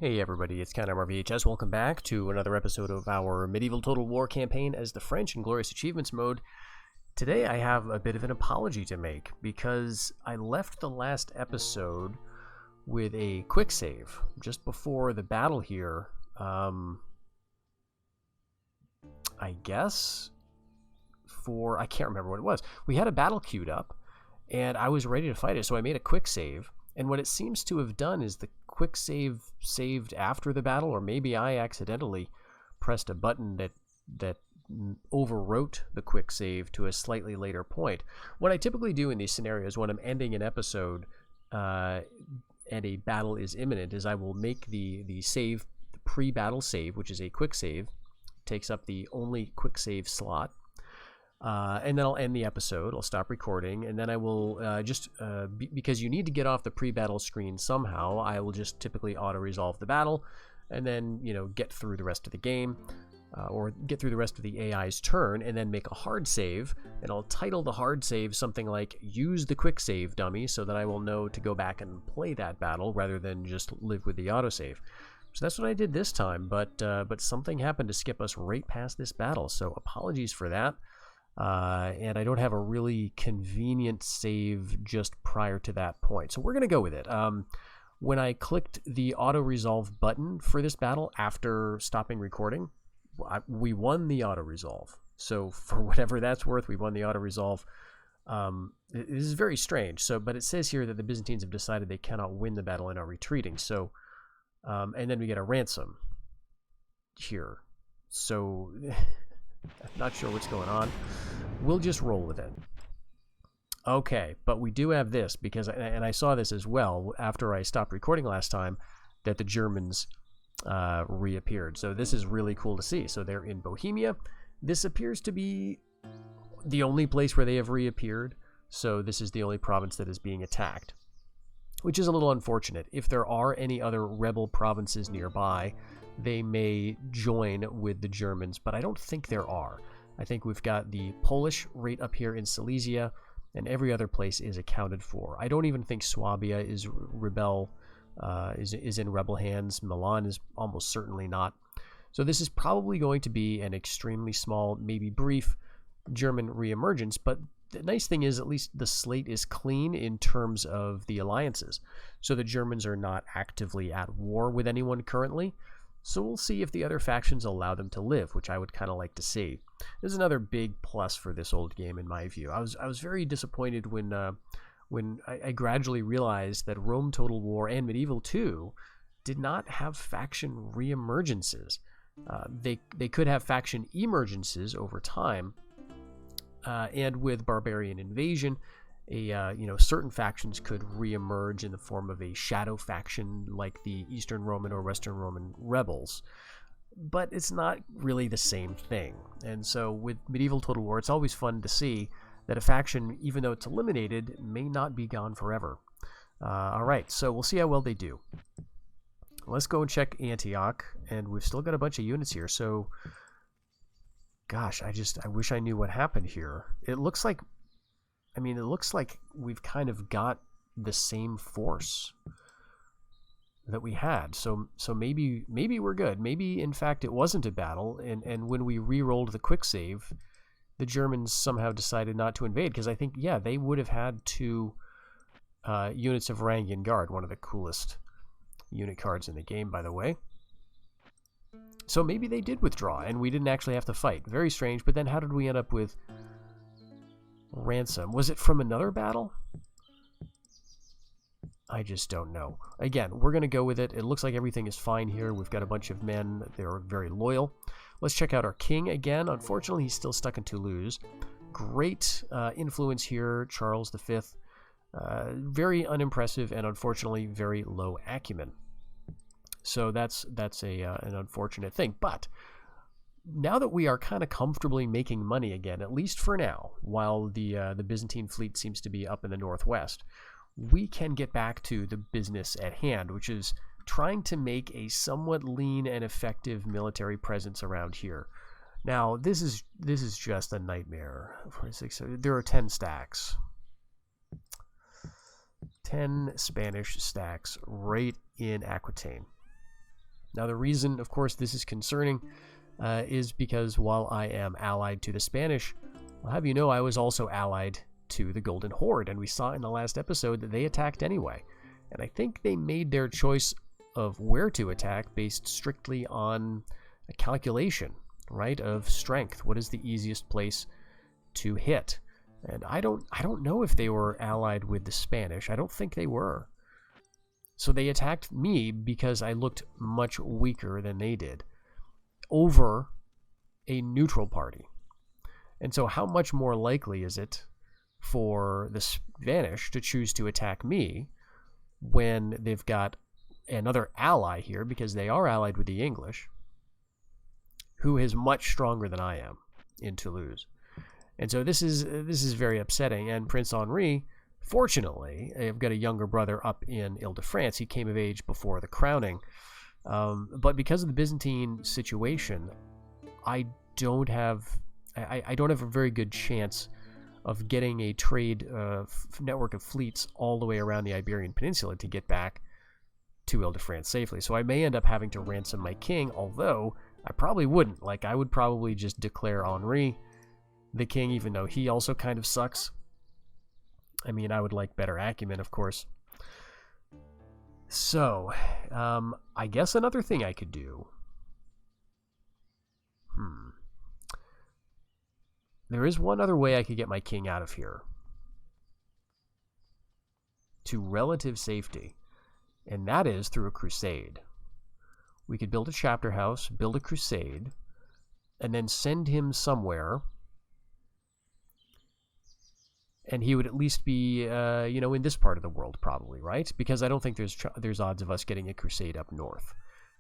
Hey everybody, it's Count VHS. Welcome back to another episode of our Medieval Total War campaign as the French in Glorious Achievements mode. Today I have a bit of an apology to make because I left the last episode with a quick save just before the battle here. I guess I can't remember what it was. We had a battle queued up and I was ready to fight it, so I made a quick save. And what it seems to have done is the quick save saved after the battle, or maybe I accidentally pressed a button that overwrote the quick save to a slightly later point. What I typically do in these scenarios when I'm ending an episode and a battle is imminent is I will make the save, the pre-battle save, which is a quick save, takes up the only quick save slot. And then I'll end the episode. I'll stop recording, and then I will because you need to get off the pre-battle screen somehow, I will just typically auto-resolve the battle, and then get through the rest of the game, or get through the rest of the AI's turn, and then make a hard save. And I'll title the hard save something like "Use the quick save, dummy," so that I will know to go back and play that battle rather than just live with the autosave. So that's what I did this time, but something happened to skip us right past this battle. So apologies for that. And I don't have a really convenient save just prior to that point. So we're going to go with it. When I clicked the auto-resolve button for this battle after stopping recording, we won the auto-resolve. So for whatever that's worth, we won the auto-resolve. It is very strange. But it says here that the Byzantines have decided they cannot win the battle and are retreating. So, and then we get a ransom here. So... I'm not sure what's going on. We'll just roll with it. Okay, but we do have this, because, and I saw this as well after I stopped recording last time, that the Germans reappeared. So this is really cool to see. So they're in Bohemia. This appears to be the only place where they have reappeared. So this is the only province that is being attacked, which is a little unfortunate. If there are any other rebel provinces nearby, they may join with the Germans, but I don't think there are. I think we've got the Polish right up here in Silesia, and every other place is accounted for. I don't even think Swabia is in rebel hands. Milan is almost certainly not. So this is probably going to be an extremely small, maybe brief German reemergence, but the nice thing is at least the slate is clean in terms of the alliances. So the Germans are not actively at war with anyone currently. So we'll see if the other factions allow them to live, which I would kind of like to see. This is another big plus for this old game in my view. I was very disappointed when I gradually realized that Rome Total War and Medieval 2 did not have faction reemergences. They could have faction emergences over time, and with Barbarian Invasion, certain factions could reemerge in the form of a shadow faction like the Eastern Roman or Western Roman rebels. But it's not really the same thing. And so with Medieval Total War, it's always fun to see that a faction, even though it's eliminated, may not be gone forever. Alright, so we'll see how well they do. Let's go and check Antioch, and we've still got a bunch of units here, so... Gosh, I wish I knew what happened here. It looks like we've kind of got the same force that we had. So maybe we're good. Maybe, in fact, it wasn't a battle, and when we re-rolled the quick save, the Germans somehow decided not to invade, because I think, yeah, they would have had 2 units of Varangian Guard, one of the coolest unit cards in the game, by the way. So maybe they did withdraw, and we didn't actually have to fight. Very strange, but then how did we end up with... ransom? Was it from another battle? I just don't know. Again, we're going to go with it. It looks like everything is fine here. We've got a bunch of men. They're very loyal. Let's check out our king again. Unfortunately, he's still stuck in Toulouse. Great influence here, Charles V. Very unimpressive and unfortunately very low acumen. So that's an unfortunate thing. But now that we are kind of comfortably making money again, at least for now, while the Byzantine fleet seems to be up in the northwest, we can get back to the business at hand, which is trying to make a somewhat lean and effective military presence around here. Now, this is just a nightmare. 46, there are 10 stacks. 10 Spanish stacks right in Aquitaine. Now, the reason, of course, this is concerning is because while I am allied to the Spanish, I'll have you know I was also allied to the Golden Horde, and we saw in the last episode that they attacked anyway. And I think they made their choice of where to attack based strictly on a calculation, right, of strength. What is the easiest place to hit? And I don't know if they were allied with the Spanish. I don't think they were. So they attacked me because I looked much weaker than they did over a neutral party. And so how much more likely is it for the Spanish to choose to attack me when they've got another ally here, because they are allied with the English, who is much stronger than I am in Toulouse? And so this is very upsetting. And Prince Henri, fortunately, I've got a younger brother up in Ile-de-France. He came of age before the crowning. But because of the Byzantine situation, I don't have a very good chance of getting a trade network of fleets all the way around the Iberian Peninsula to get back to Ile-de-France safely. So I may end up having to ransom my king, although I probably wouldn't. Like, I would probably just declare Henri the king, even though he also kind of sucks. I mean, I would like better acumen, of course. So, I guess another thing I could do. There is one other way I could get my king out of here to relative safety, and that is through a crusade. We could build a chapter house, build a crusade, and then send him somewhere, and he would at least be, in this part of the world, probably, right? Because I don't think there's odds of us getting a crusade up north.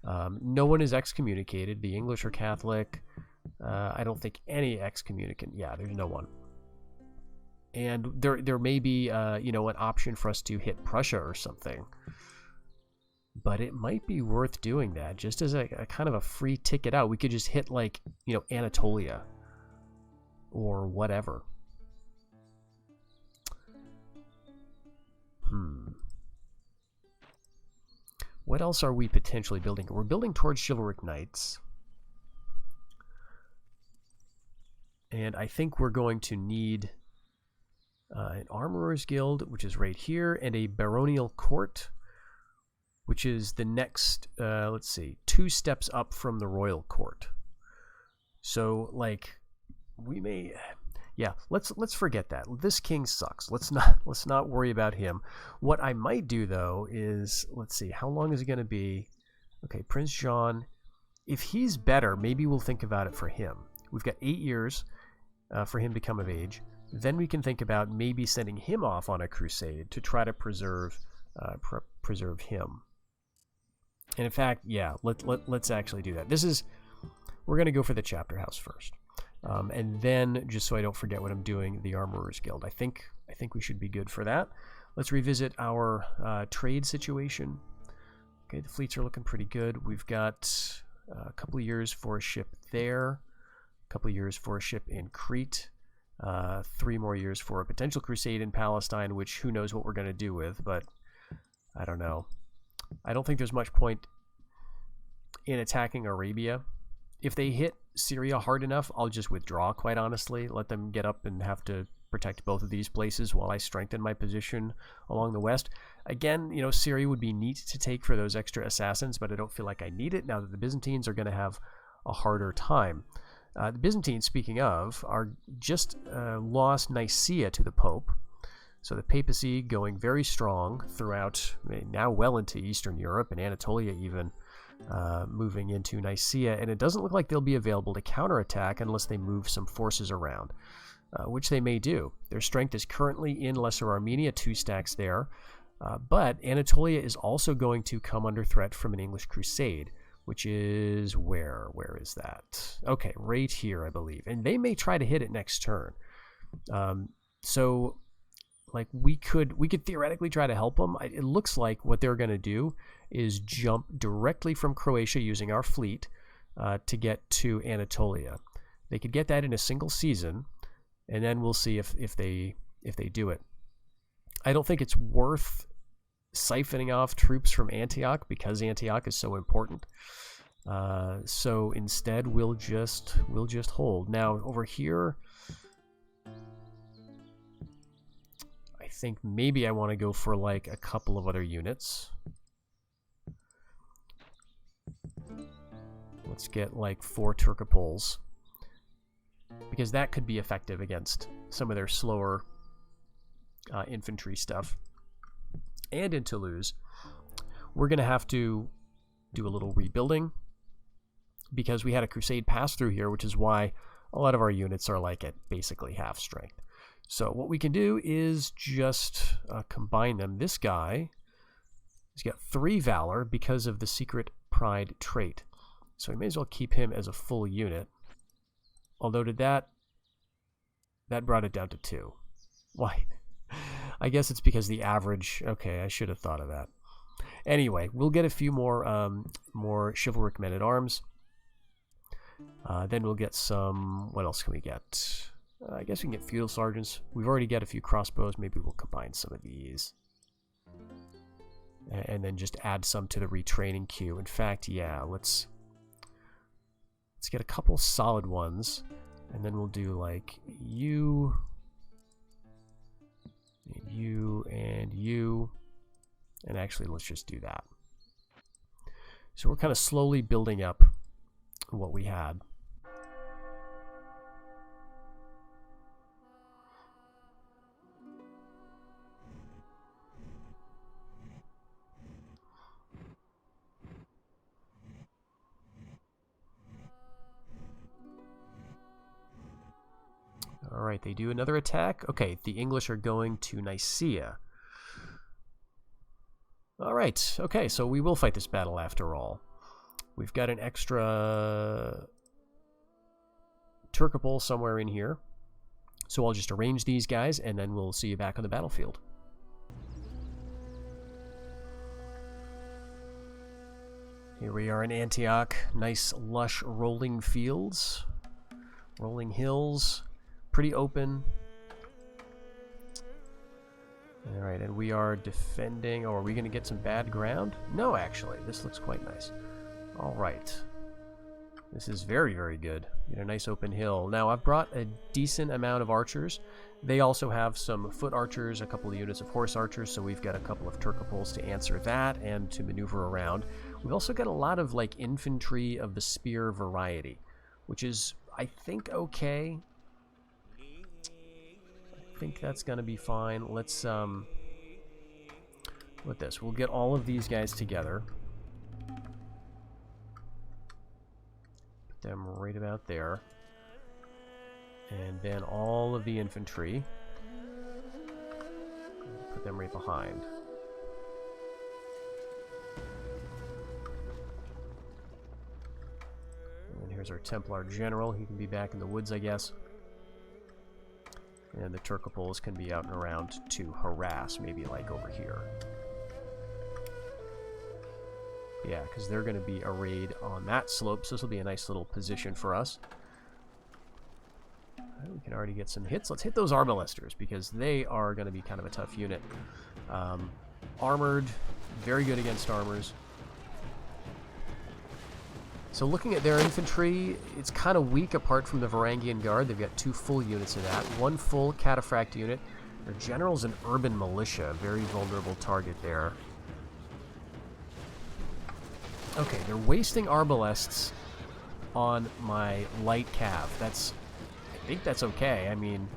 No one is excommunicated. The English are Catholic. I don't think any excommunicant. Yeah, there's no one. And there may be, an option for us to hit Prussia or something. But it might be worth doing that just as a kind of a free ticket out. We could just hit, Anatolia or whatever. What else are we potentially building? We're building towards chivalric knights. And I think we're going to need an armorer's guild, which is right here, and a baronial court, which is the next, 2 steps up from the royal court. So, we may... Yeah, let's forget that. This king sucks. Let's not worry about him. What I might do, though, is, let's see, how long is it going to be? Okay, Prince Jean. If he's better, maybe we'll think about it for him. We've got 8 years for him to come of age. Then we can think about maybe sending him off on a crusade to try to preserve him. And in fact, yeah, let's actually do that. We're going to go for the chapter house first. And then, just so I don't forget what I'm doing, the Armorer's Guild. I think we should be good for that. Let's revisit our trade situation. Okay, the fleets are looking pretty good. We've got a couple of years for a ship there, a couple of years for a ship in Crete, 3 more years for a potential crusade in Palestine, which who knows what we're going to do with, but I don't know. I don't think there's much point in attacking Arabia. If they hit Syria hard enough, I'll just withdraw, quite honestly. Let them get up and have to protect both of these places while I strengthen my position along the west. Again, Syria would be neat to take for those extra assassins, but I don't feel like I need it now that the Byzantines are going to have a harder time. The Byzantines, speaking of, are just lost Nicaea to the Pope. So the papacy going very strong throughout, now well into Eastern Europe and Anatolia even, moving into Nicaea, and it doesn't look like they'll be available to counterattack unless they move some forces around, which they may do. Their strength is currently in Lesser Armenia, 2 stacks there, but Anatolia is also going to come under threat from an English crusade, which is where is that? Okay, right here, I believe, and they may try to hit it next turn. So we could theoretically try to help them. It looks like what they're going to do is jump directly from Croatia using our fleet to get to Anatolia. They could get that in a single season, and then we'll see if they do it. I don't think it's worth siphoning off troops from Antioch because Antioch is so important. So instead, we'll just hold. Now over here, I think maybe I want to go for like a couple of other units. Let's get like 4 Turcopoles, because that could be effective against some of their slower infantry stuff. And in Toulouse, we're going to have to do a little rebuilding, because we had a crusade pass through here, which is why a lot of our units are like at basically half strength. So what we can do is just combine them. This guy has got 3 valor because of the secret pride trait, so we may as well keep him as a full unit. Although did that brought it down to 2. Why? I guess it's because the average. Okay, I should have thought of that. Anyway, we'll get a few more chivalric men at arms. Then we'll get some. What else can we get? I guess we can get feudal sergeants. We've already got a few crossbows. Maybe we'll combine some of these, and then just add some to the retraining queue. In fact, yeah, let's get a couple solid ones, and then we'll do like you, and you, and you, and actually let's just do that. So we're kind of slowly building up what we had. All right, they do another attack. Okay, the English are going to Nicaea. All right, okay, so we will fight this battle after all. We've got an extra Turcopole somewhere in here. So I'll just arrange these guys, and then we'll see you back on the battlefield. Here we are in Antioch. Nice, lush, rolling fields. Rolling hills. Pretty open. Alright, and we are defending. Oh, are we going to get some bad ground? No, actually. This looks quite nice. Alright. This is very, very good. Get a nice open hill. Now, I've brought a decent amount of archers. They also have some foot archers, a couple of units of horse archers, so we've got a couple of Turcopoles to answer that and to maneuver around. We've also got a lot of, like, infantry of the spear variety, which is, I think, okay. I think that's going to be fine. Let's, with this, we'll get all of these guys together. Put them right about there. And then all of the infantry. Put them right behind. And here's our Templar General. He can be back in the woods, I guess. And the Turcopoles can be out and around to harass, maybe like over here. Yeah, because they're going to be arrayed on that slope, so this will be a nice little position for us. We can already get some hits. Let's hit those Arbalesters, because they are going to be kind of a tough unit. Armored, very good against armors. So looking at their infantry, it's kind of weak apart from the Varangian Guard. They've got 2 full units of that. 1 full cataphract unit. Their general's an urban militia. Very vulnerable target there. Okay, they're wasting arbalests on my light cav. That's... I think that's okay. I mean...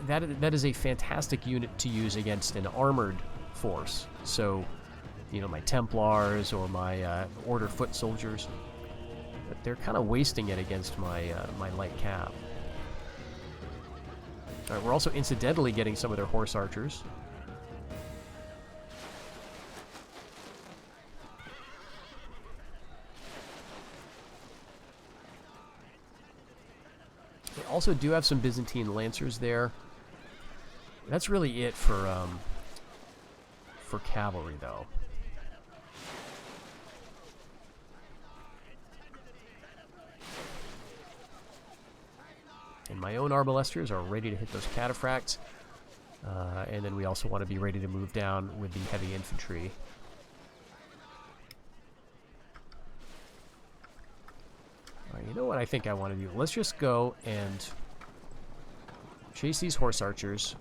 That is a fantastic unit to use against an armored force. So, you know, my Templars or my Order foot soldiers. But they're kind of wasting it against my my light cav. All right, we're also incidentally getting some of their horse archers. They also do have some Byzantine lancers there. That's really it for cavalry, though. And my own arbalesters are ready to hit those cataphracts. And then we also want to be ready to move down with the heavy infantry. Alright, you know what I think I want to do? Let's just go and chase these horse archers.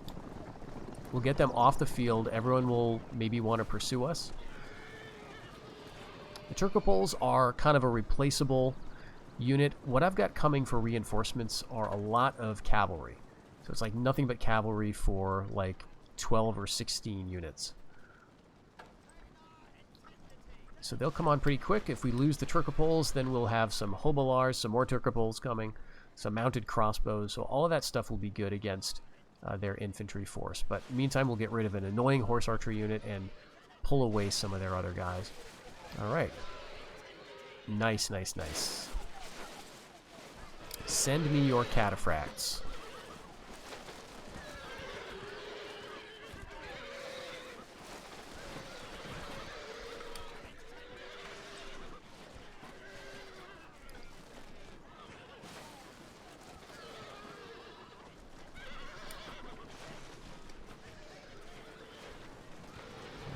We'll get them off the field. Everyone will maybe want to pursue us. The Turcopoles are kind of a replaceable unit. What I've got coming for reinforcements are a lot of cavalry. So it's like nothing but cavalry for like 12 or 16 units. So they'll come on pretty quick. If we lose the Turcopoles, then we'll have some Hobolars, some more Turcopoles coming, some mounted crossbows. So all of that stuff will be good against their infantry force. But meantime, we'll get rid of an annoying horse archer unit and pull away some of their other guys. All right. Nice, nice, nice. Send me your cataphracts.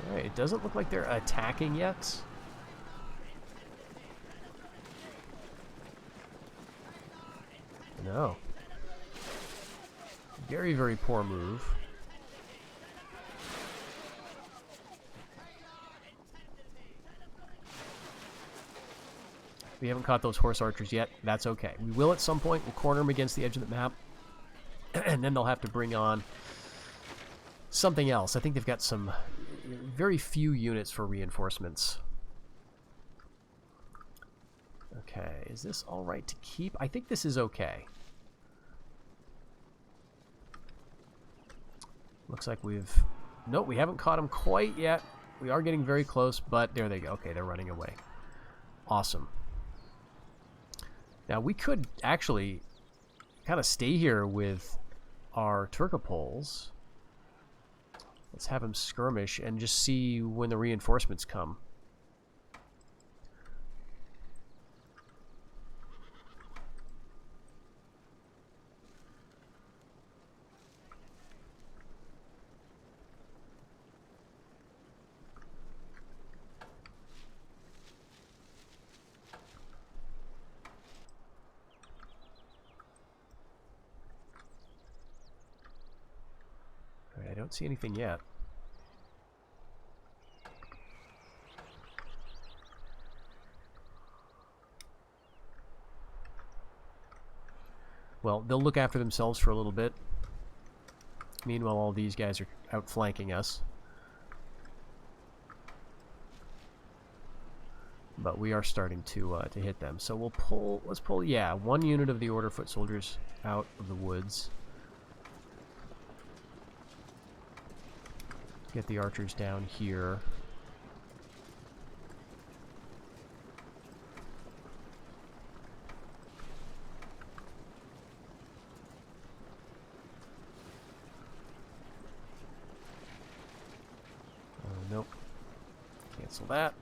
Alright, it doesn't look like they're attacking yet. No. Very, very poor move. We haven't caught those horse archers yet. That's okay. We will at some point. We'll corner them against the edge of the map. And then they'll have to bring on something else. I think they've got some very few units for reinforcements. Okay, is this all right to keep? I think this is okay. Looks like we've... Nope, we haven't caught them quite yet. We are getting very close, but there they go. Okay, they're running away. Awesome. Now, we could actually kind of stay here with our Turcopoles. Let's have them skirmish and just see when the reinforcements come. I don't see anything yet. Well, they'll look after themselves for a little bit. Meanwhile, all these guys are outflanking us. But we are starting to hit them. So we'll pull, let's pull, yeah, one unit of the Order foot soldiers out of the woods. Get the archers down here. Nope. Cancel that.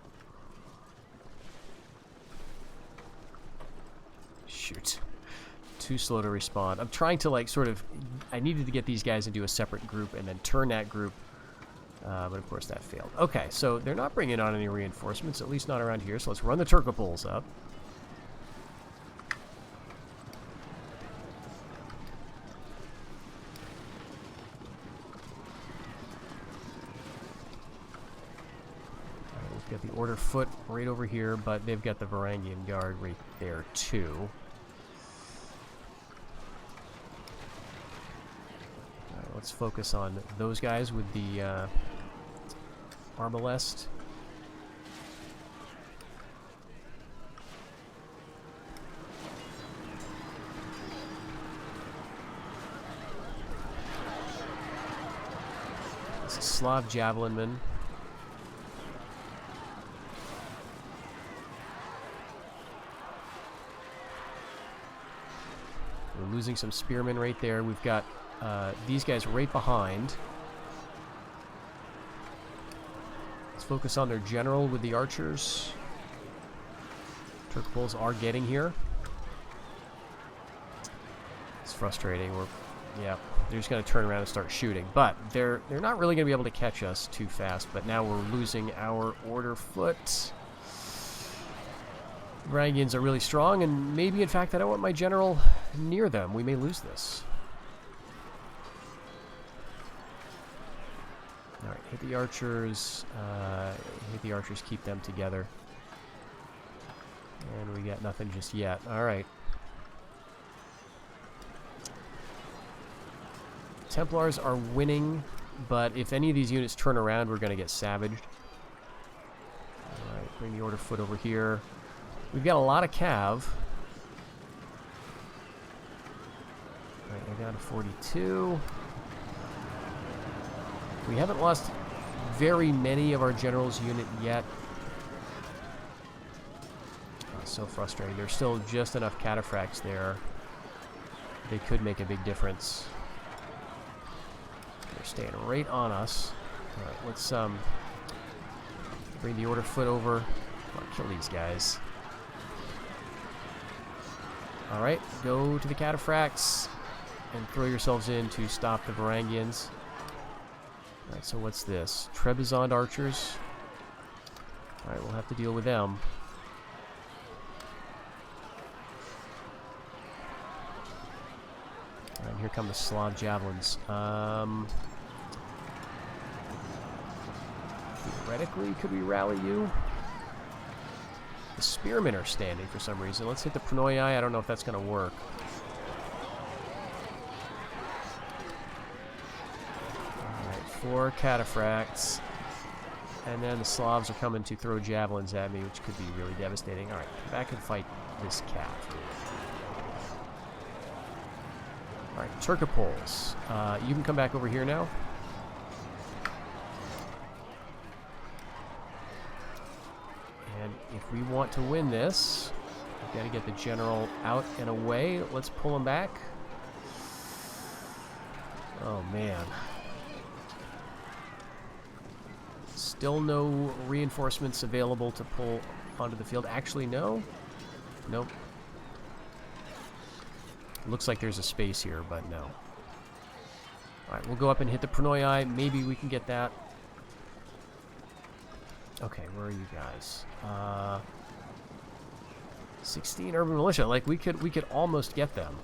Shoot. Too slow to respond. I'm trying to like sort of... I needed to get these guys into a separate group and then turn that group. But of course that failed. Okay, so they're not bringing on any reinforcements, at least not around here. So let's run the Turcopoles up. We've got the Order foot right over here, but they've got the Varangian Guard right there too. Alright, let's focus on those guys with the Arbalest. This is Slav Javelinman. We're losing some spearmen right there. We've got these guys right behind. Let's focus on their general with the archers. Turcopoles are getting here. Let's frustrating. Yeah, they're just going to turn around and start shooting. But they're not really going to be able to catch us too fast. But now we're losing our order foot. Varangians are really strong, and maybe, in fact, I don't want my general near them. We may lose this. Alright, hit the archers. Hit the archers, keep them together. And we got nothing just yet. Alright. Templars are winning, but if any of these units turn around, we're going to get savaged. Alright, bring the order foot over here. We've got a lot of cav. Alright, they're down to 42. We haven't lost very many of our general's unit yet. Oh, so frustrating. There's still just enough cataphracts there. They could make a big difference. They're staying right on us. Alright, let's bring the order foot over. Come on, kill these guys. Alright, go to the cataphracts and throw yourselves in to stop the Varangians. Alright, so what's this? Trebizond archers. Alright, we'll have to deal with them. Alright, here come the Slav javelins. Theoretically, could we rally you? The spearmen are standing for some reason. Let's hit the Pranoi. I don't know if that's going to work. Alright, 4 cataphracts. And then the Slavs are coming to throw javelins at me, which could be really devastating. Alright, come back and fight this cat. Alright, Turcopoles. You can come back over here now. And if we want to win this, we've got to get the general out and away. Let's pull him back. Oh, man. Still no reinforcements available to pull onto the field. Actually, no. Nope. Looks like there's a space here, but no. Alright, we'll go up and hit the Pranoi. Maybe we can get that. Okay, where are you guys? 16 urban militia. Like, we could almost get them.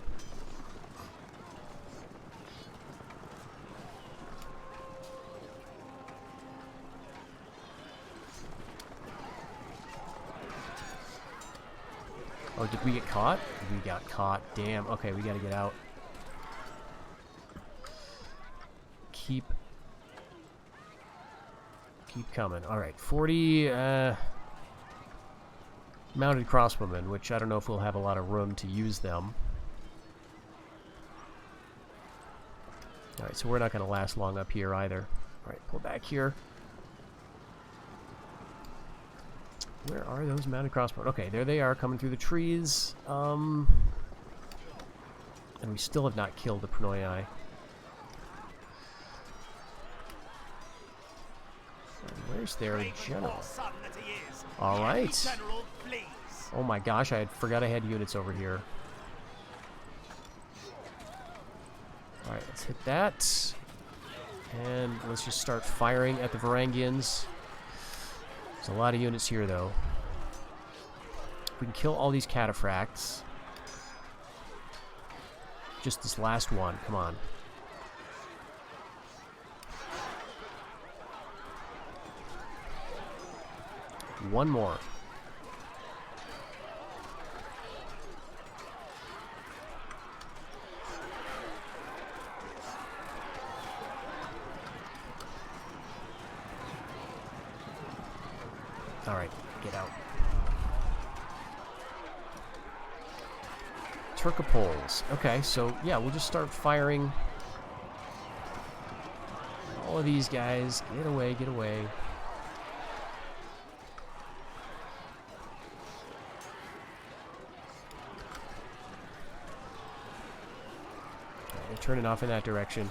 Oh, did we get caught? We got caught. Damn. Okay, we gotta get out. Keep coming. Alright, 40 mounted crossbowmen, which I don't know if we'll have a lot of room to use them. Alright, so we're not going to last long up here either. Alright, pull back here. Where are those mounted crossbowmen? Okay, there they are, coming through the trees. And we still have not killed the Pranoi. Where's their general? Alright. Oh my gosh, I forgot I had units over here. Alright, let's hit that. And let's just start firing at the Varangians. There's a lot of units here, though. We can kill all these cataphracts. Just this last one, come on. One more. All right, get out. Turcopoles. Okay, so yeah, we'll just start firing. All of these guys, get away, get away. Turning off in that direction.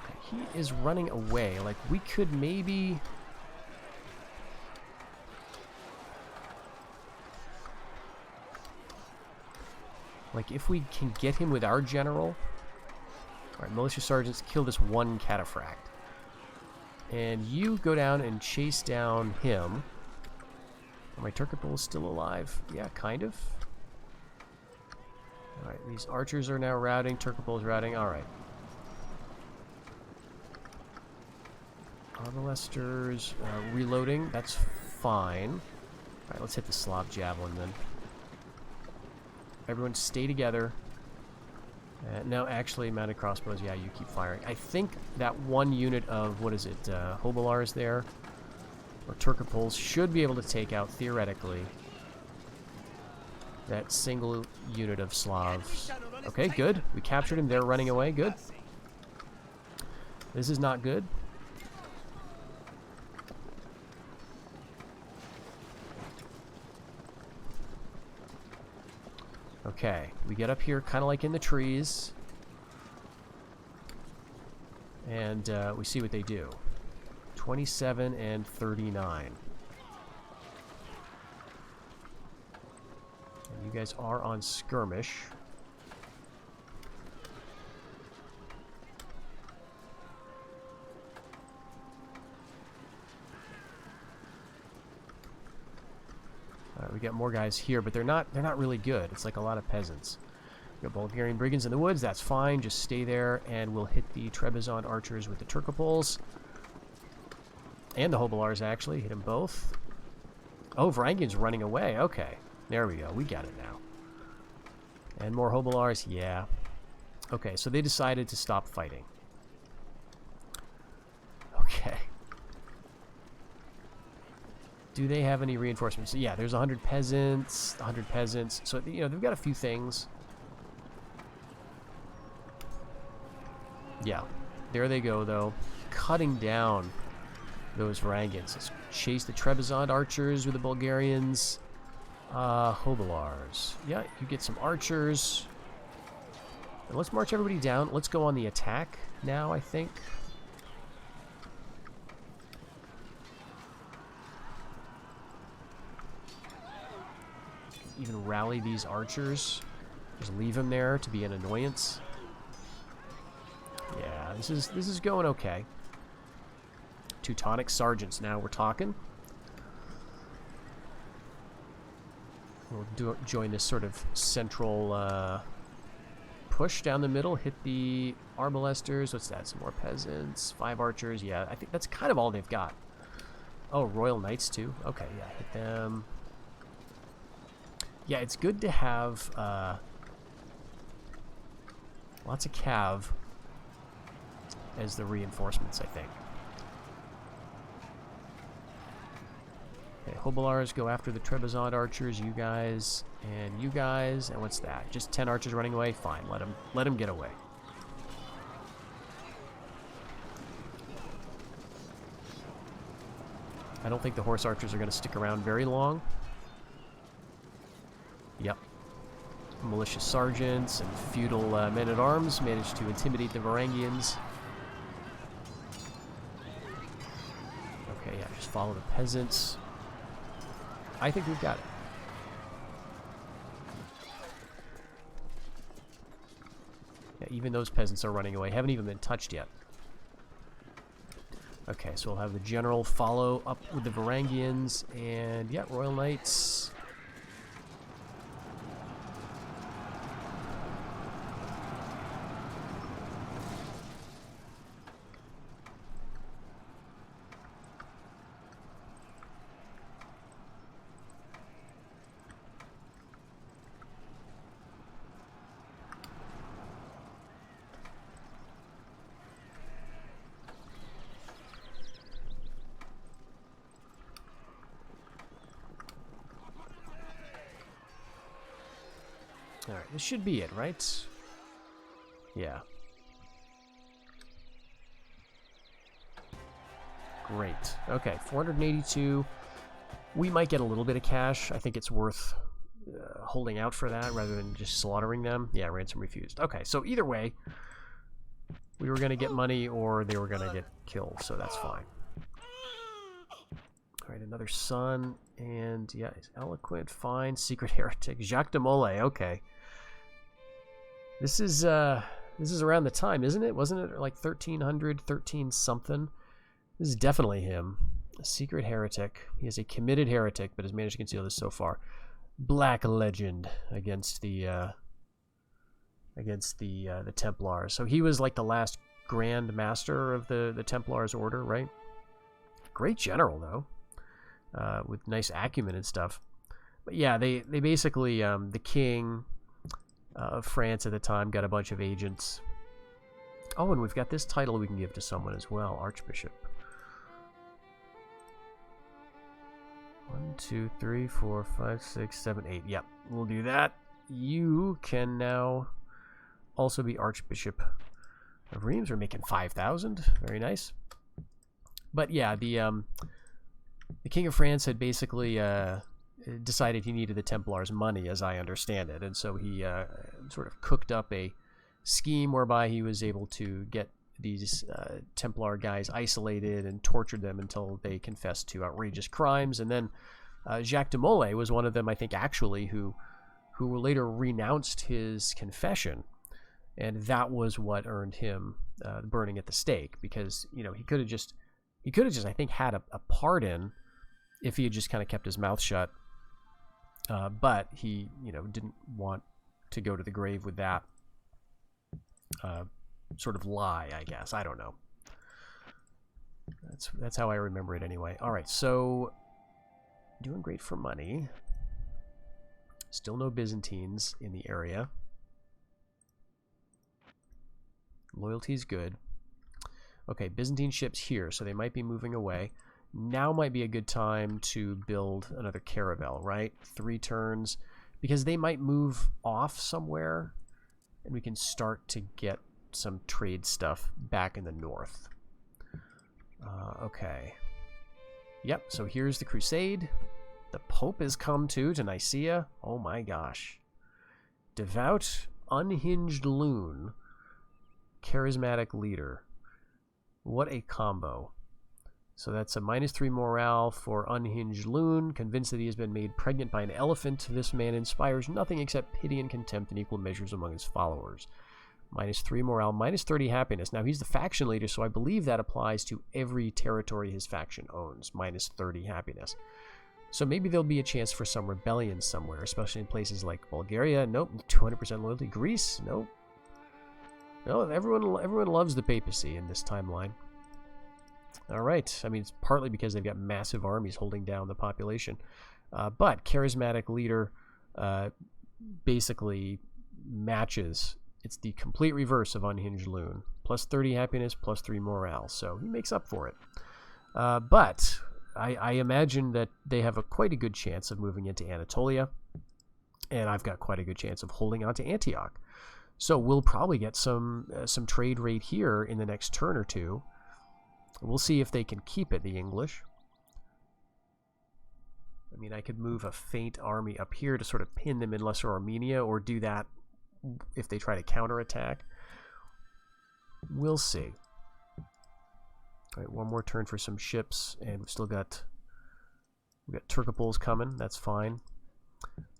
Okay, he is running away. Like, we could maybe... Like, if we can get him with our general... Alright, militia sergeants, kill this one cataphract. And you go down and chase down him. Are my Turkoples still alive? Yeah, kind of. Alright, these archers are now routing. Turkoples routing. Alright. Arbalesters reloading. That's fine. Alright, let's hit the Slav javelin then. Everyone stay together. No, actually, mounted crossbows, yeah, you keep firing. I think that one unit of, what is it, Hobilars there, or Turkoples, should be able to take out, theoretically, that single unit of Slavs. Okay, good. We captured him. They're running away. Good. This is not good. Okay, we get up here kind of like in the trees, and we see what they do. 27 and 39. And you guys are on skirmish. We got more guys here, but they're not really good. It's like a lot of peasants. We got Bulgarian brigands in the woods. That's fine. Just stay there, and we'll hit the Trebizond archers with the Turkoples. And the Hobilars, actually. Hit them both. Oh, Varangian's running away. Okay. There we go. We got it now. And more Hobilars. Yeah. Okay, so they decided to stop fighting. Okay. Do they have any reinforcements? Yeah, there's 100 peasants, 100 peasants. So, you know, they've got a few things. Yeah, there they go, though. Cutting down those Varangians. Let's chase the Trebizond archers with the Bulgarians. Hobilars. Yeah, you get some archers. And let's march everybody down. Let's go on the attack now, I think. Even rally these archers. Just leave them there to be an annoyance. Yeah, this is going okay. Teutonic sergeants now we're talking. We'll join this sort of central push down the middle. Hit the arbalesters. What's that? Some more peasants. 5 archers. Yeah, I think that's kind of all they've got. Oh, Royal Knights too. Okay, yeah, hit them. Yeah, it's good to have lots of cav as the reinforcements, I think. Okay, Hobilars go after the Trebizond archers, you guys, and what's that? Just 10 archers running away? Fine, let them get away. I don't think the horse archers are going to stick around very long. Yep. Militia sergeants and feudal men-at-arms managed to intimidate the Varangians. Okay, yeah, just follow the peasants. I think we've got it. Yeah, even those peasants are running away. Haven't even been touched yet. Okay, so we'll have the general follow up with the Varangians, and yeah, Royal Knights. Alright, this should be it, right? Yeah. Great. Okay, 482. We might get a little bit of cash. I think it's worth holding out for that rather than just slaughtering them. Yeah, ransom refused. Okay, so either way, we were going to get money or they were going to get killed, so that's fine. Alright, another son, and yeah, he's eloquent, fine, secret heretic. Jacques de Molay, okay. This is around the time, isn't it? Wasn't it like 1300, 13 something? This is definitely him. A secret heretic. He is a committed heretic, but has managed to conceal this so far. Black legend against the Templars. So he was like the last Grand Master of the Templars order, right? Great general though, with nice acumen and stuff. But yeah, they basically the king of France at the time got a bunch of agents. Oh, and we've got this title we can give to someone as well, Archbishop. 1, 2, 3, 4, 5, 6, 7, 8. Yep, we'll do that. You can now also be Archbishop of Reims. We're making 5,000. Very nice. But yeah, the King of France had basically decided he needed the Templars' money, as I understand it, and so he sort of cooked up a scheme whereby he was able to get these Templar guys isolated and tortured them until they confessed to outrageous crimes. And then Jacques de Molay was one of them, I think, actually, who later renounced his confession, and that was what earned him burning at the stake, because he could have just I think had a pardon if he had just kind of kept his mouth shut, but he didn't want to go to the grave with that sort of lie, I guess. I don't know. That's how I remember it anyway. All right, so doing great for money. Still no Byzantines in the area. Loyalty's good. Okay, Byzantine ships here, so they might be moving away. Now might be a good time to build another caravel, right? 3 turns, because they might move off somewhere, and we can start to get some trade stuff back in the north. Okay. Yep, so here's the crusade. The Pope has come to Nicaea. Oh my gosh. Devout, unhinged loon. Charismatic leader. What a combo. So that's a -3 morale for unhinged loon. Convinced that he has been made pregnant by an elephant, this man inspires nothing except pity and contempt in equal measures among his followers. -3 morale, -30 happiness. Now he's the faction leader, so I believe that applies to every territory his faction owns. -30 happiness. So maybe there'll be a chance for some rebellion somewhere, especially in places like Bulgaria. Nope. 200% loyalty. Greece. Nope. No, everyone loves the papacy in this timeline. All right. I mean, it's partly because they've got massive armies holding down the population. But charismatic leader basically matches. It's the complete reverse of unhinged loon. +30 happiness, +3 morale. So he makes up for it. But I imagine that they have quite a good chance of moving into Anatolia. And I've got quite a good chance of holding on to Antioch. So we'll probably get some trade rate here in the next turn or two. We'll see if they can keep it, the English. I mean, I could move a faint army up here to sort of pin them in Lesser Armenia, or do that if they try to counterattack. We'll see. All right, one more turn for some ships, and we've got Turcopoles coming. That's fine.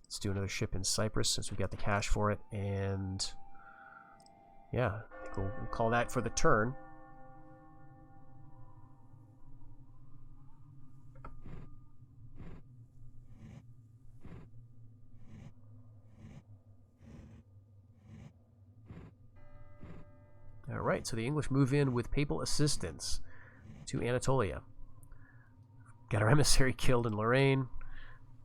Let's do another ship in Cyprus since we've got the cash for it, and yeah, I think we'll call that for the turn. All right, so the English move in with papal assistance to Anatolia. Got our emissary killed in Lorraine.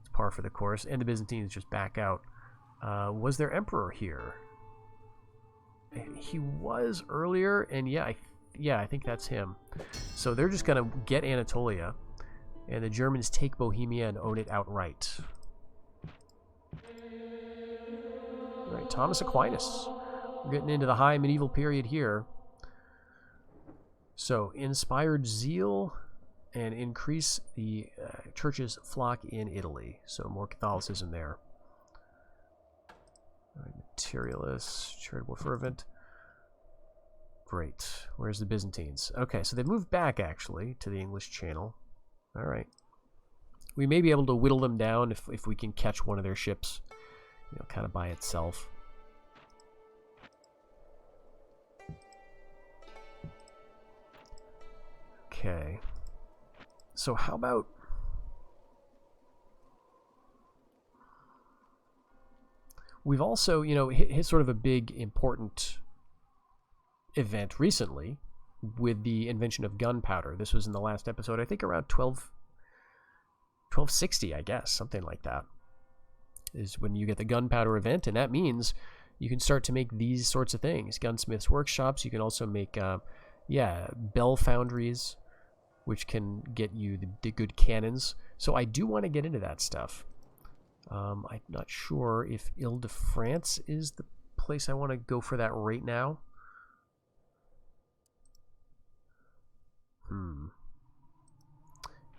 It's par for the course. And the Byzantines just back out. Was their emperor here? He was earlier, and yeah, I think that's him. So they're just going to get Anatolia, and the Germans take Bohemia and own it outright. All right, Thomas Aquinas. We're getting into the high medieval period here. So, inspired zeal and increase the church's flock in Italy. So, more Catholicism there. All right, materialist, charitable fervent. Great. Where's the Byzantines? Okay, so they've moved back, actually, to the English Channel. All right. We may be able to whittle them down if we can catch one of their ships, kind of by itself. Okay. So how about... We've also, you know, hit sort of a big, important event recently with the invention of gunpowder. This was in the last episode, I think around 1260, I guess, something like that, is when you get the gunpowder event, and that means you can start to make these sorts of things. Gunsmiths' workshops, you can also make, bell foundries, which can get you the good cannons. So I do want to get into that stuff. I'm not sure if Ile-de-France is the place I want to go for that right now.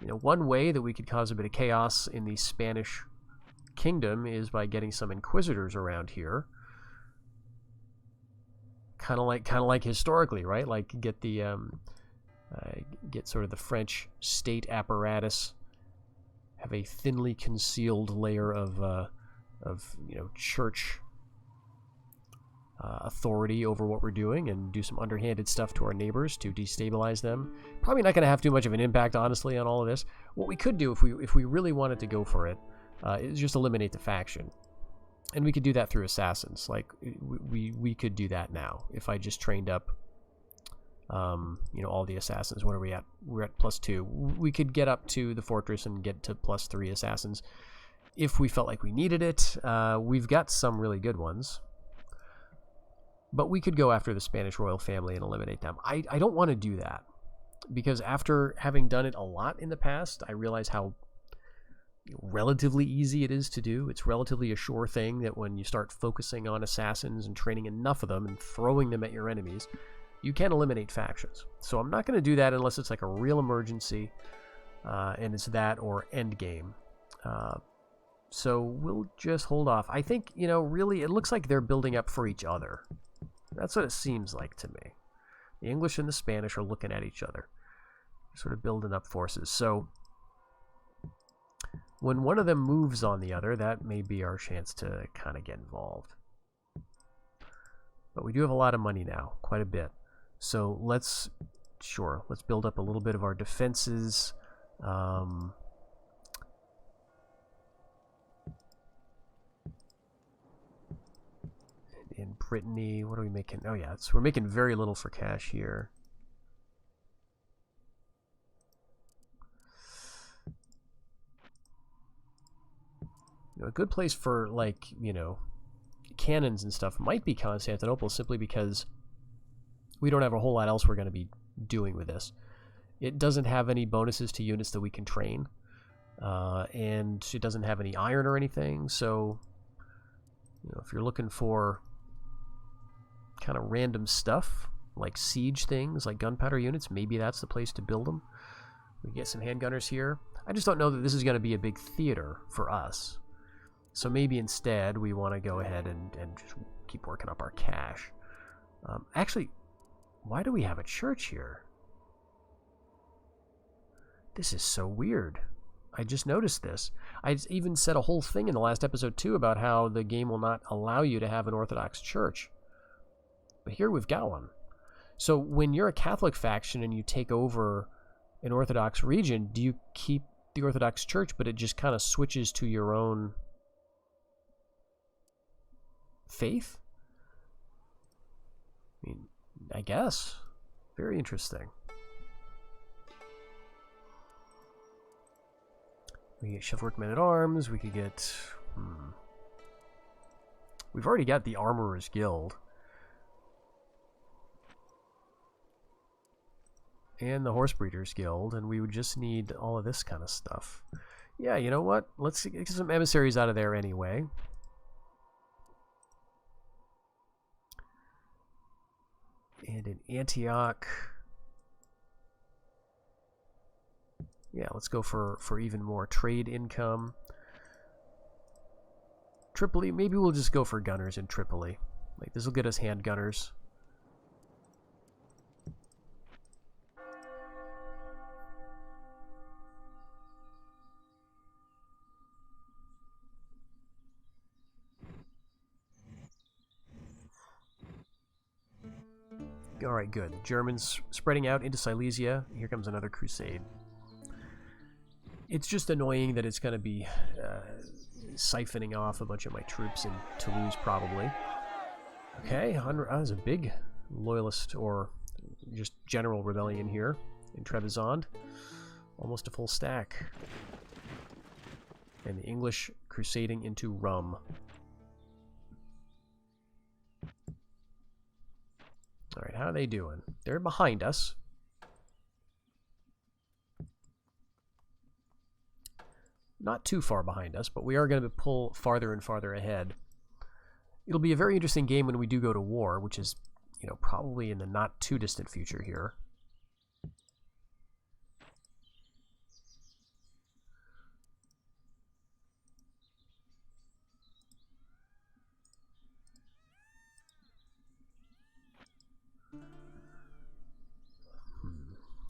You know, one way that we could cause a bit of chaos in the Spanish kingdom is by getting some inquisitors around here. Kind of like historically, right? Like get the get sort of the French state apparatus, have a thinly concealed layer of you know, church authority over what we're doing, and do some underhanded stuff to our neighbors to destabilize them. Probably not going to have too much of an impact, honestly, on all of this. What we could do if we really wanted to go for it is just eliminate the faction, and we could do that through assassins. Like we could do that now if I just trained up you know, all the assassins. What are we at? We're at +2. We could get up to the fortress and get to +3 assassins if we felt like we needed it. We've got some really good ones, but we could go after the Spanish royal family and eliminate them. I don't want to do that, because after having done it a lot in the past, I realize how relatively easy it is to do. It's relatively a sure thing that when you start focusing on assassins and training enough of them and throwing them at your enemies, you can eliminate factions. So I'm not going to do that unless it's like a real emergency, and it's that or endgame. So we'll just hold off. I think, you know, really, it looks like they're building up for each other. That's what it seems like to me. The English and the Spanish are looking at each other, sort of building up forces. So when one of them moves on the other, that may be our chance to kind of get involved. But we do have a lot of money now, quite a bit. So let's build up a little bit of our defenses. In Brittany, what are we making? Oh yeah, we're making very little for cash here. You know, a good place for, like, you know, cannons and stuff might be Constantinople, simply because we don't have a whole lot else we're going to be doing with this. It doesn't have any bonuses to units that we can train, and it doesn't have any iron or anything. So, you know, if you're looking for kind of random stuff like siege things, like gunpowder units, maybe that's the place to build them. We get some handgunners here. I just don't know that this is going to be a big theater for us. So maybe instead we want to go ahead and just keep working up our cash. Actually, why do we have a church here? This is so weird. I just noticed this. I even said a whole thing in the last episode too about how the game will not allow you to have an Orthodox church. But here we've got one. So when you're a Catholic faction and you take over an Orthodox region, do you keep the Orthodox church, but it just kind of switches to your own faith? I mean, I guess. Very interesting. We get chivalric men-at-arms. We could get... We've already got the Armorer's Guild. And the Horse Breeders Guild, and we would just need all of this kind of stuff. Yeah, you know what? Let's get some emissaries out of there anyway. And in Antioch... Yeah, let's go for even more trade income. Tripoli, maybe we'll just go for gunners in Tripoli. Like, this will get us hand gunners. Alright, good. Germans spreading out into Silesia. Here comes another crusade. It's just annoying that it's going to be siphoning off a bunch of my troops in Toulouse, probably. Okay, there's a big loyalist or just general rebellion here in Trebizond. Almost a full stack. And the English crusading into Rum. Alright, how are they doing? They're behind us. Not too far behind us, but we are going to pull farther and farther ahead. It'll be a very interesting game when we do go to war, which is, you know, probably in the not too distant future here.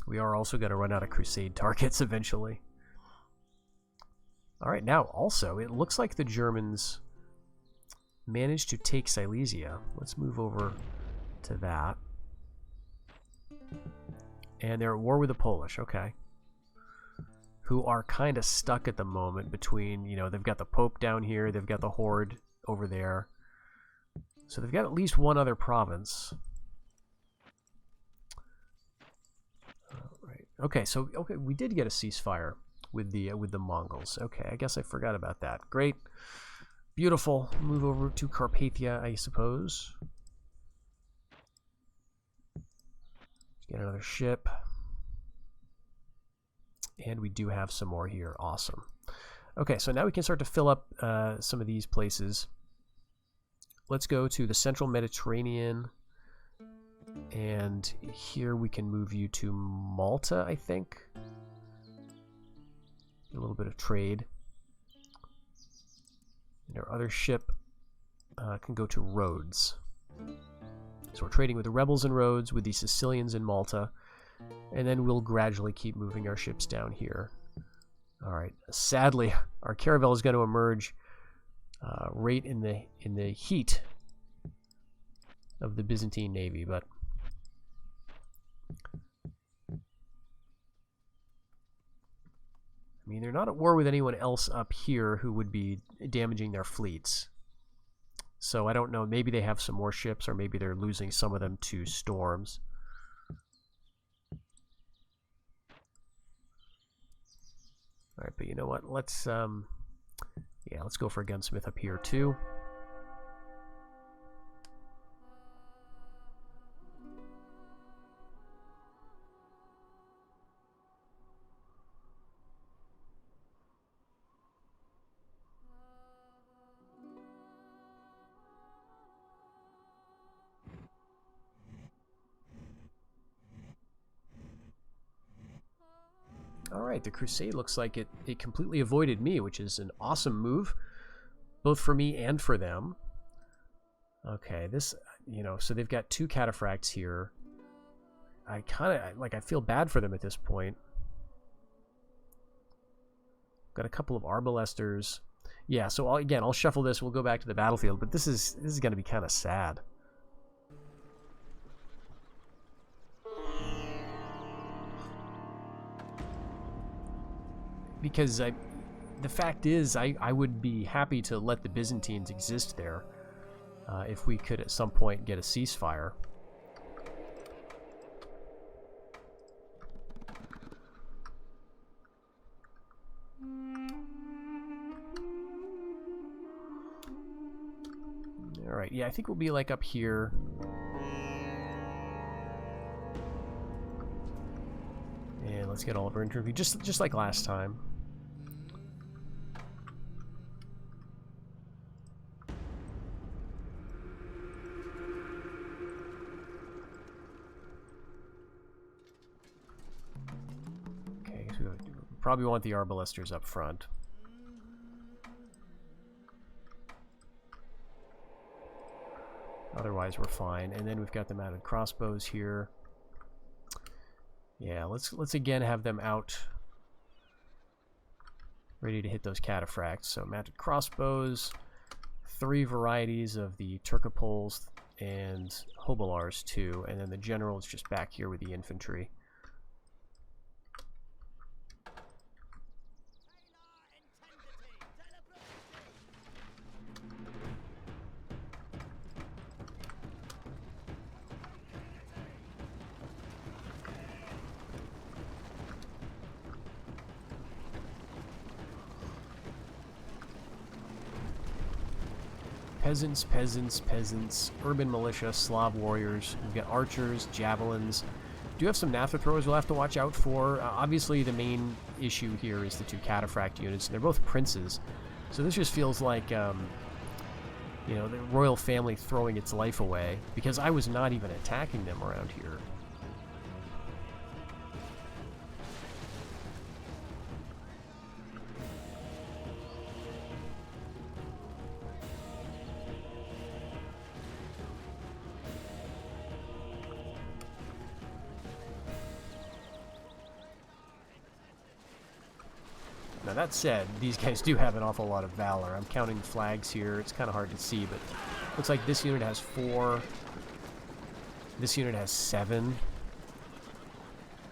We are also going to run out of crusade targets eventually. Alright, now also, it looks like the Germans managed to take Silesia. Let's move over to that. And they're at war with the Polish, okay. Who are kind of stuck at the moment between, you know, they've got the Pope down here, they've got the Horde over there. So they've got at least one other province. Right. Okay, so we did get a ceasefire with the Mongols. Okay, I guess I forgot about that. Great. Beautiful. Move over to Carpathia, I suppose. Get another ship. And we do have some more here. Awesome. Okay, so now we can start to fill up some of these places. Let's go to the Central Mediterranean. And here we can move you to Malta, I think. A little bit of trade. And our other ship can go to Rhodes. So we're trading with the rebels in Rhodes, with the Sicilians in Malta, and then we'll gradually keep moving our ships down here. Alright, sadly, our caravel is going to emerge right in the heat of the Byzantine navy, but I mean, they're not at war with anyone else up here who would be damaging their fleets. So I don't know, maybe they have some more ships, or maybe they're losing some of them to storms. Alright, but you know what, let's let's go for a gunsmith up here too. Alright, the crusade looks like it completely avoided me, which is an awesome move, both for me and for them. Okay, this, you know, so they've got two cataphracts here. I feel bad for them at this point. Got a couple of arbalesters. Yeah, so I'll shuffle this, we'll go back to the battlefield, but this is going to be kind of sad. Because the fact is, I would be happy to let the Byzantines exist there if we could at some point get a ceasefire. Alright, yeah, I think we'll be like up here. And let's get all of our infantry, just like last time. Okay, so we probably want the arbalesters up front. Otherwise, we're fine. And then we've got the mounted crossbows here. Yeah, let's again have them out, ready to hit those cataphracts. So mounted crossbows, 3 varieties of the Turcopoles, and Hobilars too, and then the general is just back here with the infantry. Peasants, peasants, peasants, urban militia, Slav warriors. We've got archers, javelins. Do have some Naphtha throwers we'll have to watch out for. Obviously, the main issue here is the 2 cataphract units, and they're both princes. So this just feels like, you know, the royal family throwing its life away, because I was not even attacking them around here. Now that said, these guys do have an awful lot of valor. I'm counting flags here. It's kind of hard to see, but looks like this unit has 4. This unit has 7.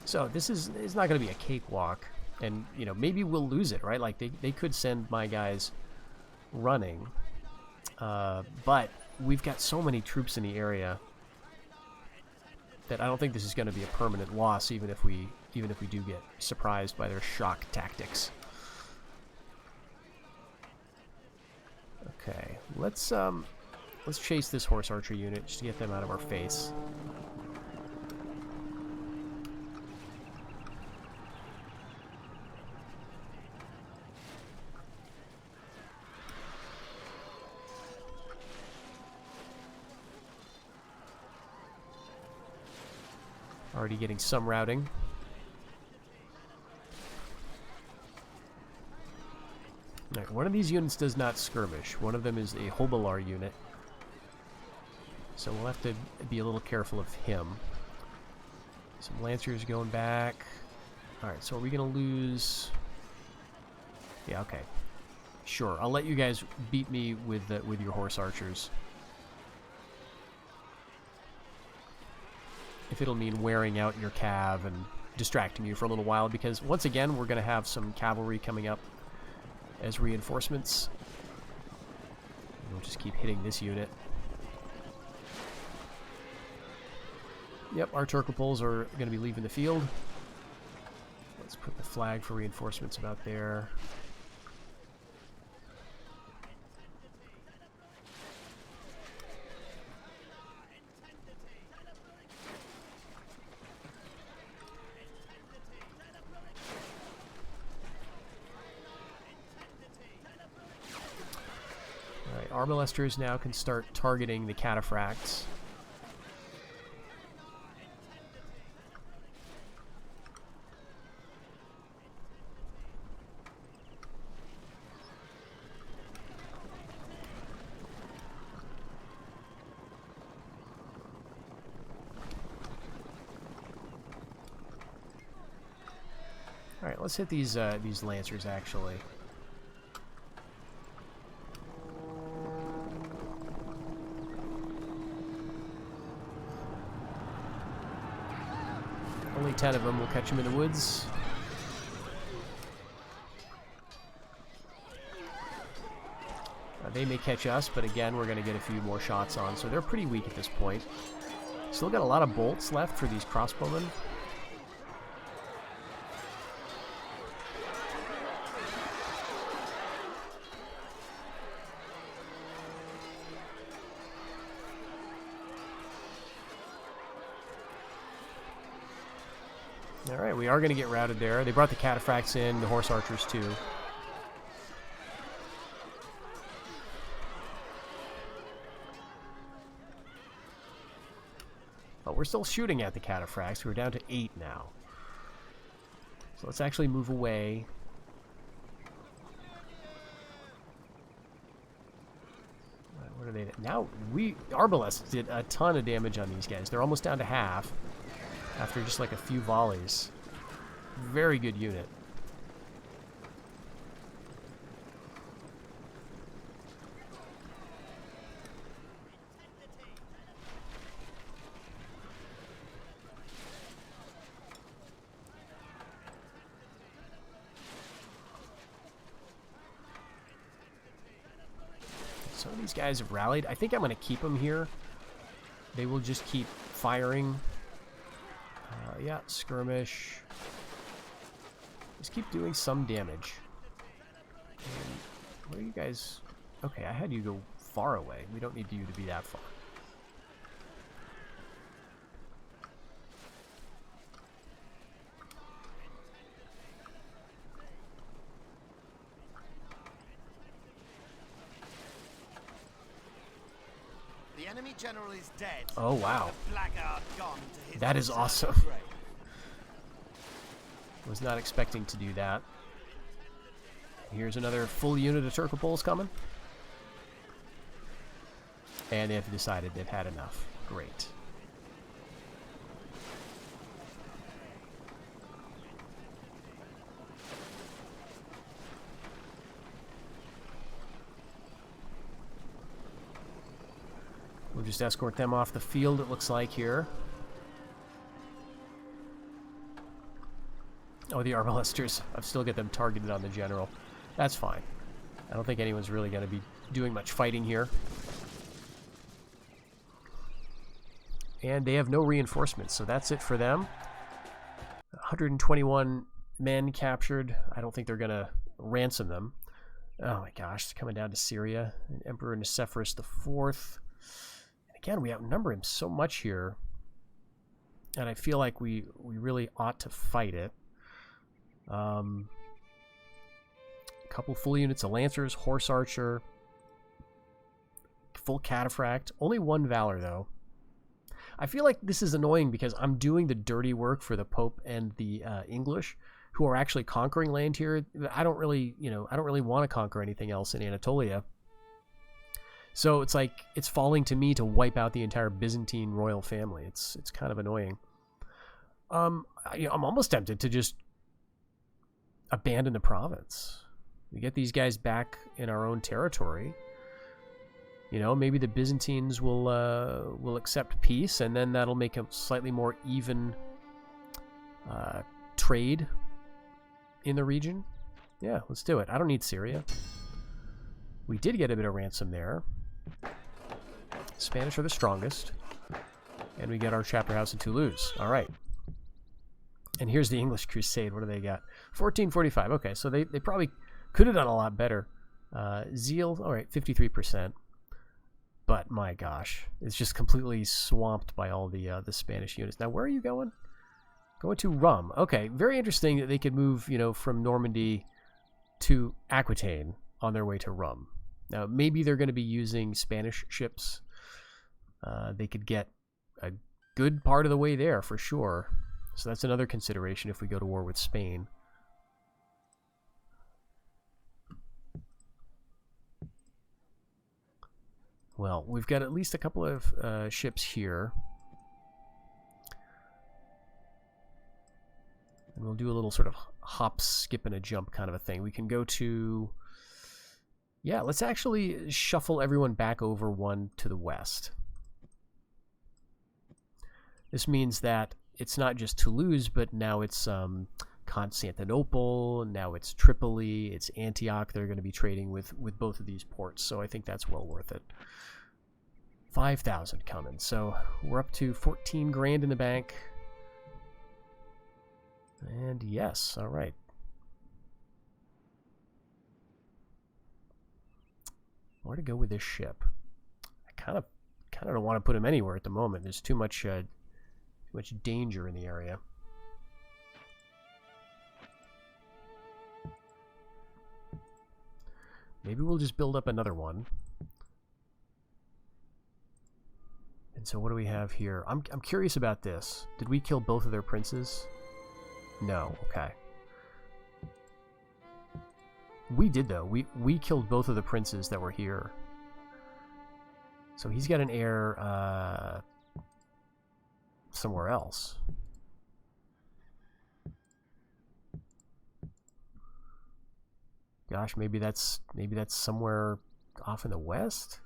So this is not going to be a cakewalk. And, you know, maybe we'll lose it, right? Like, they could send my guys running. But we've got so many troops in the area that I don't think this is going to be a permanent loss, even if we do get surprised by their shock tactics. Okay, let's chase this horse archer unit just to get them out of our face. Already getting some routing. Right, one of these units does not skirmish. One of them is a Hobilar unit. So we'll have to be a little careful of him. Some Lancers going back. Alright, so are we going to lose... Yeah, okay. Sure, I'll let you guys beat me with your horse archers. If it'll mean wearing out your cav and distracting you for a little while, because once again we're going to have some cavalry coming up as reinforcements. We'll just keep hitting this unit. Yep, our Turcoples are going to be leaving the field. Let's put the flag for reinforcements about there. Arbalesters now can start targeting the cataphracts. All right, let's hit these Lancers actually. Only 10 of them. We'll catch them in the woods. They may catch us, but again, we're going to get a few more shots on. So they're pretty weak at this point. Still got a lot of bolts left for these crossbowmen. Alright, we are going to get routed there. They brought the cataphracts in, the horse archers too. But we're still shooting at the cataphracts. We're down to 8 now. So let's actually move away. What are they? Now, Arbalests did a ton of damage on these guys. They're almost down to half after just like a few volleys. Very good unit. These guys have rallied. I think I'm going to keep them here. They will just keep firing. Yeah, skirmish. Just keep doing some damage. And where are you guys? Okay, I had you go far away. We don't need you to be that far. The enemy general is dead. Oh, wow. The blackguard gone to his That is eternal awesome. grave. Was not expecting to do that. Here's another full unit of Turcopoles coming. And they've decided they've had enough. Great. We'll just escort them off the field, it looks like, here. Oh, the Arbalesters. I've still got them targeted on the general. That's fine. I don't think anyone's really going to be doing much fighting here. And they have no reinforcements, so that's it for them. 121 men captured. I don't think they're going to ransom them. Oh my gosh, it's coming down to Syria. Emperor Nicephorus IV. Again, we outnumber him so much here, and I feel like we really ought to fight it. A couple full units of Lancers, Horse Archer, full Cataphract. Only one Valor, though. I feel like this is annoying because I'm doing the dirty work for the Pope and the English, who are actually conquering land here. I don't really want to conquer anything else in Anatolia. So it's like it's falling to me to wipe out the entire Byzantine royal family. It's kind of annoying. I'm almost tempted to just abandon the province. We get these guys back in our own territory. You know, maybe the Byzantines will accept peace, and then that'll make a slightly more even trade in the region. Yeah, let's do it. I don't need Syria. We did get a bit of ransom there. Spanish are the strongest. And we get our chapter house in Toulouse. All right. And here's the English Crusade. What do they got? 1445. Okay, so they probably could have done a lot better. Zeal, all right, 53%. But my gosh, it's just completely swamped by all the Spanish units. Now, where are you going? Going to Rum. Okay, very interesting that they could move, from Normandy to Aquitaine on their way to Rum. Now, maybe they're going to be using Spanish ships. They could get a good part of the way there, for sure. So that's another consideration if we go to war with Spain. Well, we've got at least a couple of ships here. And we'll do a little sort of hop, skip, and a jump kind of a thing. We can go to... Yeah, let's actually shuffle everyone back over one to the west. This means that it's not just Toulouse, but now it's Constantinople, now it's Tripoli, it's Antioch. They're going to be trading with both of these ports, so I think that's well worth it. 5,000 coming, so we're up to 14 grand in the bank. And yes, all right. Where to go with this ship? I kind of don't want to put him anywhere at the moment. There's too much danger in the area. Maybe we'll just build up another one. And so what do we have here? I'm curious about this. Did we kill both of their princes? No. Okay. We did, though. We killed both of the princes that were here. So he's got an heir somewhere else. Gosh, maybe that's somewhere off in the west?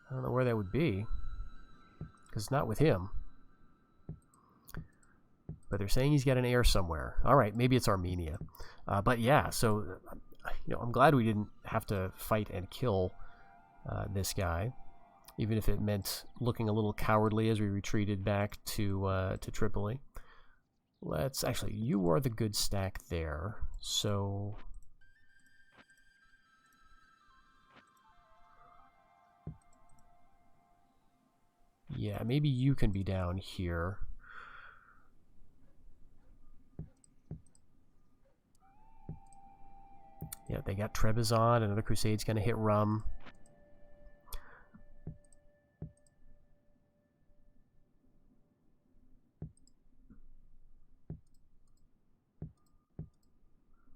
I don't know where that would be, because it's not with him. But they're saying he's got an heir somewhere. All right, maybe it's Armenia. But yeah, so I'm glad we didn't have to fight and kill this guy, even if it meant looking a little cowardly as we retreated back to Tripoli. Let's actually, you are the good stack there, so yeah, maybe you can be down here. Yeah, they got Trebizond. Another Crusade's going to hit Rum.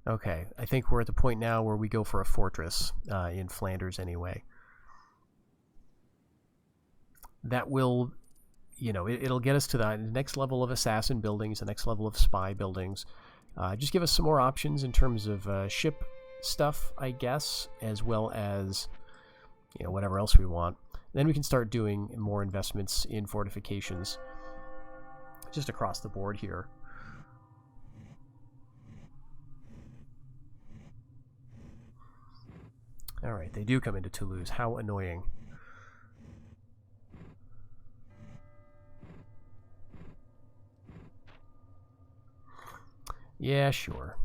Okay, I think we're at the point now where we go for a fortress in Flanders anyway. That will, you know, it'll get us to the next level of assassin buildings, the next level of spy buildings. Just give us some more options in terms of ship stuff, I guess, as well as, you know, whatever else we want. Then we can start doing more investments in fortifications just across the board here. All right, they do come into Toulouse. How annoying. Yeah, sure.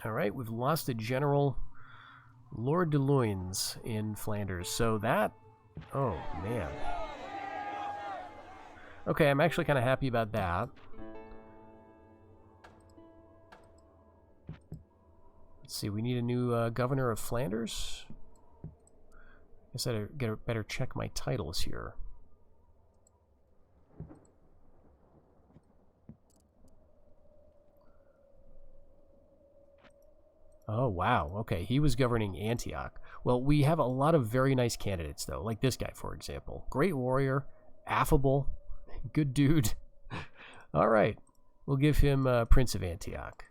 All right, we've lost a general, Lord de Luynes in Flanders. So that, oh man. Okay, I'm actually kind of happy about that. Let's see, we need a new governor of Flanders. I guess I better check my titles here. Oh, wow. Okay, he was governing Antioch. Well, we have a lot of very nice candidates, though, like this guy, for example. Great warrior, affable, good dude. All right, we'll give him Prince of Antioch.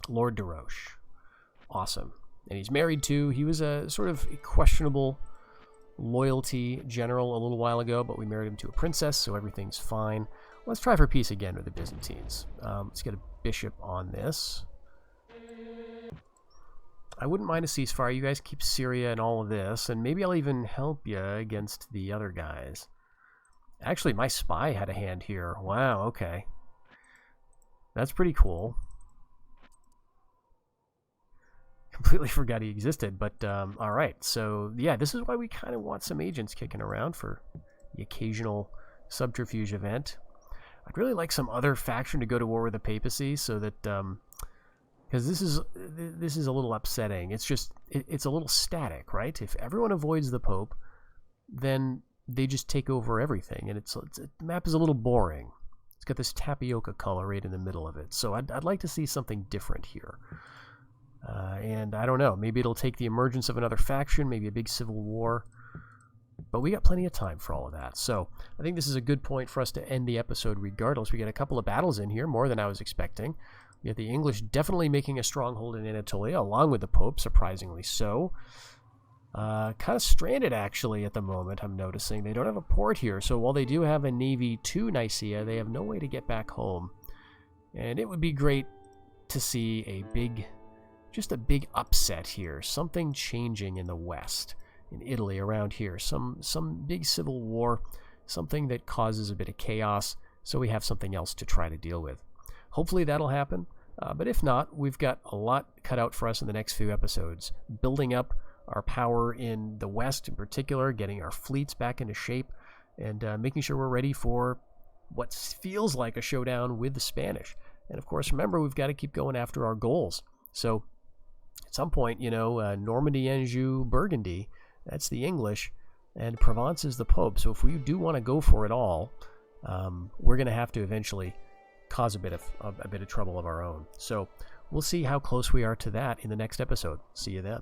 Lord de Roche. Awesome. And he's married to, he was a sort of questionable loyalty general a little while ago, but we married him to a princess, so everything's fine. Let's try for peace again with the Byzantines. Let's get a bishop on this. I wouldn't mind a ceasefire. You guys keep Syria and all of this, and maybe I'll even help you against the other guys. Actually, my spy had a hand here. Wow, okay. That's pretty cool. Completely forgot he existed, but all right. So, yeah, this is why we kind of want some agents kicking around for the occasional subterfuge event. I'd really like some other faction to go to war with the papacy so that... because this is a little upsetting. It's just, it's a little static, right? If everyone avoids the Pope, then they just take over everything. And the map is a little boring. It's got this tapioca color right in the middle of it. So I'd like to see something different here. And I don't know, maybe it'll take the emergence of another faction, maybe a big civil war. But we got plenty of time for all of that. So I think this is a good point for us to end the episode regardless. We get a couple of battles in here, more than I was expecting. We get the English definitely making a stronghold in Anatolia, along with the Pope, surprisingly so. Kind of stranded, actually, at the moment, I'm noticing. They don't have a port here, so while they do have a navy to Nicaea, they have no way to get back home. And it would be great to see a big, just a big upset here. Something changing in the West, in Italy, around here. Some big civil war, something that causes a bit of chaos, so we have something else to try to deal with. Hopefully that'll happen, but if not, we've got a lot cut out for us in the next few episodes. Building up our power in the West in particular, getting our fleets back into shape, and making sure we're ready for what feels like a showdown with the Spanish. And of course, remember, we've got to keep going after our goals. So at some point, you know, Normandy, Anjou, Burgundy, that's the English, and Provence is the Pope. So if we do want to go for it all, we're going to have to eventually cause a bit of trouble of our own. So we'll see how close we are to that in the next episode. See you then.